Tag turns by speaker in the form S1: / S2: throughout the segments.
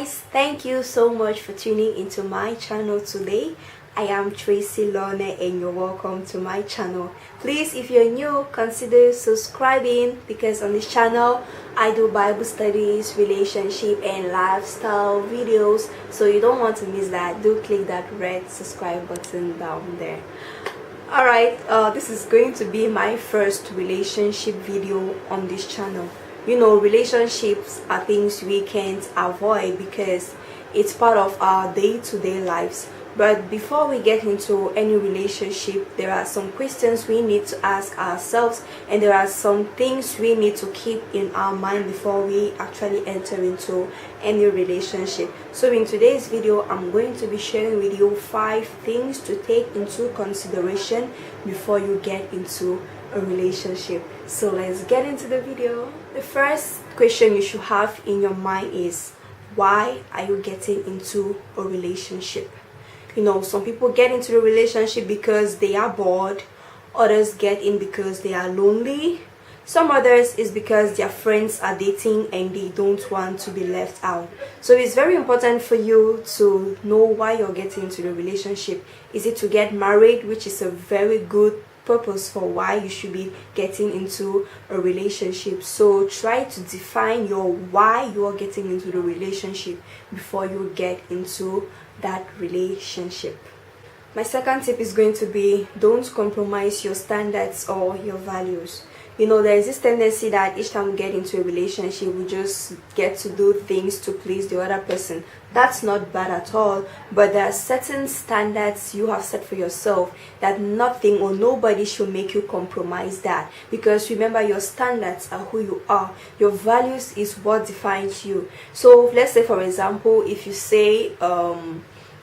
S1: guys, thank you so much for tuning into my channel today. I am Tracy Lawnas and you're welcome to my channel. Please, if you're new, consider subscribing because on this channel I do Bible studies, relationship and lifestyle videos, so you don't want to miss that. Do click that red subscribe button down there. Alright, this is going to be my first relationship video on this channel. You know, relationships are things we can't avoid because it's part of our day-to-day lives. But before we get into any relationship, there are some questions we need to ask ourselves, and there are some things we need to keep in our mind before we actually enter into any relationship. So in today's video, I'm going to be sharing with you 5 things to take into consideration before you get into a relationship. So let's get into the video. The first question you should have in your mind is, why are you getting into a relationship? You know, some people get into a relationship because they are bored, others get in because they are lonely, some others is because their friends are dating and they don't want to be left out. So it's very important for you to know why you're getting into the relationship. Is it to get married, which is a very good purpose for why you should be getting into a relationship? So try to define your why you are getting into the relationship before you get into that relationship. My second tip is going to be, don't compromise your standards or your values. You know, there is this tendency that each time we get into a relationship, we just get to do things to please the other person. That's not bad at all, but there are certain standards you have set for yourself that nothing or nobody should make you compromise that. Because remember, your standards are who you are. Your values is what defines you. So let's say, for example, if you say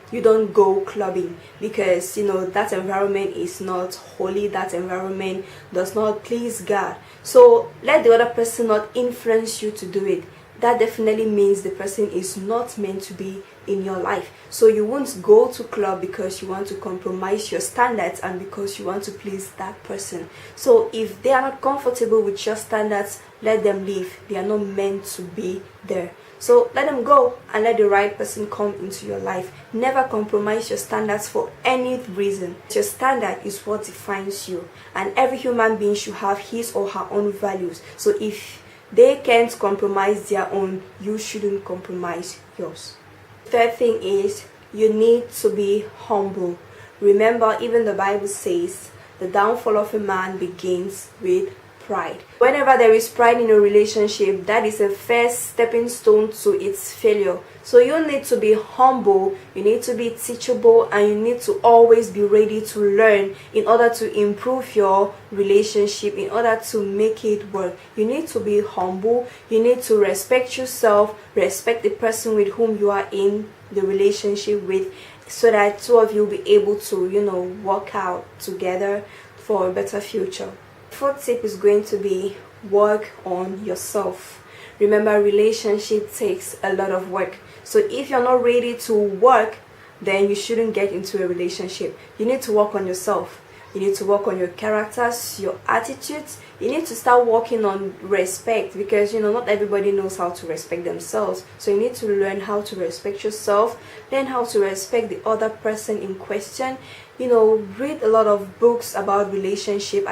S1: you don't go clubbing because you know that environment is not holy, that environment does not please God, so let the other person not influence you to do it. That definitely means the person is not meant to be in your life. So you won't go to club because you want to compromise your standards and because you want to please that person. So if they are not comfortable with your standards, let them leave. They are not meant to be there. So let them go and let the right person come into your life. Never compromise your standards for any reason. Your standard is what defines you, and every human being should have his or her own values. So if they can't compromise their own, you shouldn't compromise yours. Third thing is, you need to be humble. Remember, even the Bible says the downfall of a man begins with pride. Whenever there is pride in a relationship, that is a first stepping stone to its failure. So you need to be humble, you need to be teachable, and you need to always be ready to learn in order to improve your relationship, in order to make it work. You need to be humble, you need to respect yourself, respect the person with whom you are in the relationship with, so that two of you will be able to, you know, work out together for a better future. Fourth tip is going to be, work on yourself. Remember, relationship takes a lot of work. So if you're not ready to work, then you shouldn't get into a relationship. You need to work on yourself. You need to work on your characters, your attitudes. You need to start working on respect, because you know not everybody knows how to respect themselves. So you need to learn how to respect yourself, learn how to respect the other person in question. You know, read a lot of books about relationship.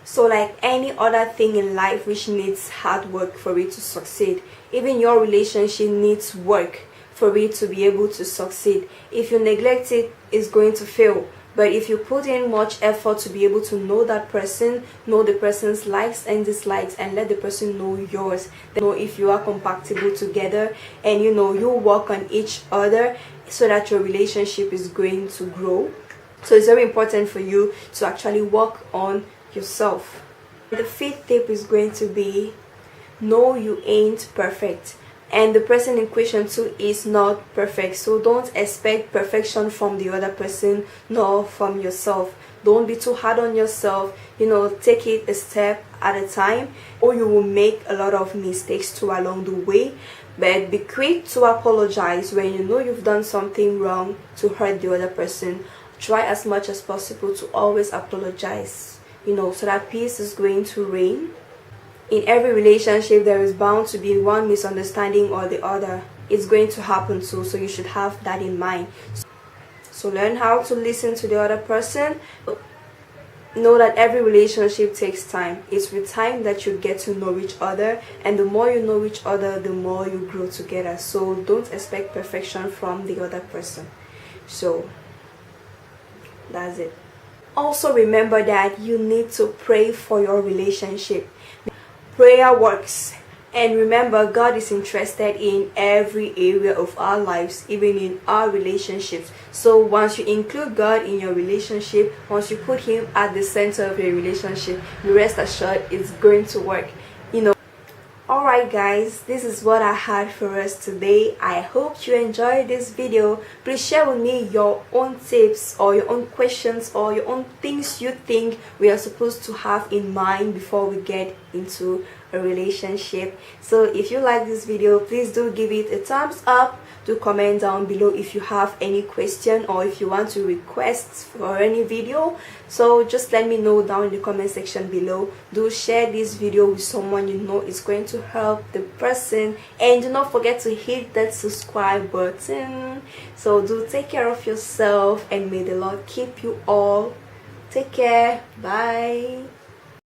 S1: So like any other thing in life which needs hard work for it to succeed, even your relationship needs work for it to be able to succeed. If you neglect it, it's going to fail. But if you put in much effort to be able to know that person, know the person's likes and dislikes, and let the person know yours, then know if you are compatible together, and you know you work on each other so that your relationship is going to grow. So it's very important for you to actually work on yourself. The fifth tip is going to be, no, you ain't perfect, and the person in question too is not perfect. So don't expect perfection from the other person nor from yourself. Don't be too hard on yourself. You know, take it a step at a time, or you will make a lot of mistakes too along the way. But be quick to apologize when you know you've done something wrong to hurt the other person. Try as much as possible to always apologize, you know, so that peace is going to reign. In every relationship, there is bound to be one misunderstanding or the other. it's going to happen too, so you should have that in mind. So learn how to listen to the other person. Know that every relationship takes time. It's with time that you get to know each other, and the more you know each other, the more you grow together. So don't expect perfection from the other person. So that's it. Also remember that you need to pray for your relationship. Prayer works. And remember, God is interested in every area of our lives, even in our relationships. So once you include God in your relationship, once you put Him at the center of your relationship, rest assured it's going to work. Alright guys, this is what I had for us today. I hope you enjoyed this video. Please share with me your own tips or your own questions or your own things you think we are supposed to have in mind before we get into a relationship. So if you like this video, please do give it a thumbs up. Do comment down below if you have any question or if you want to request for any video. So just let me know down in the comment section below. Do share this video with someone you know is going to help the person, and do not forget to hit that subscribe button. So do take care of yourself, and may the Lord keep you all. Take care. Bye.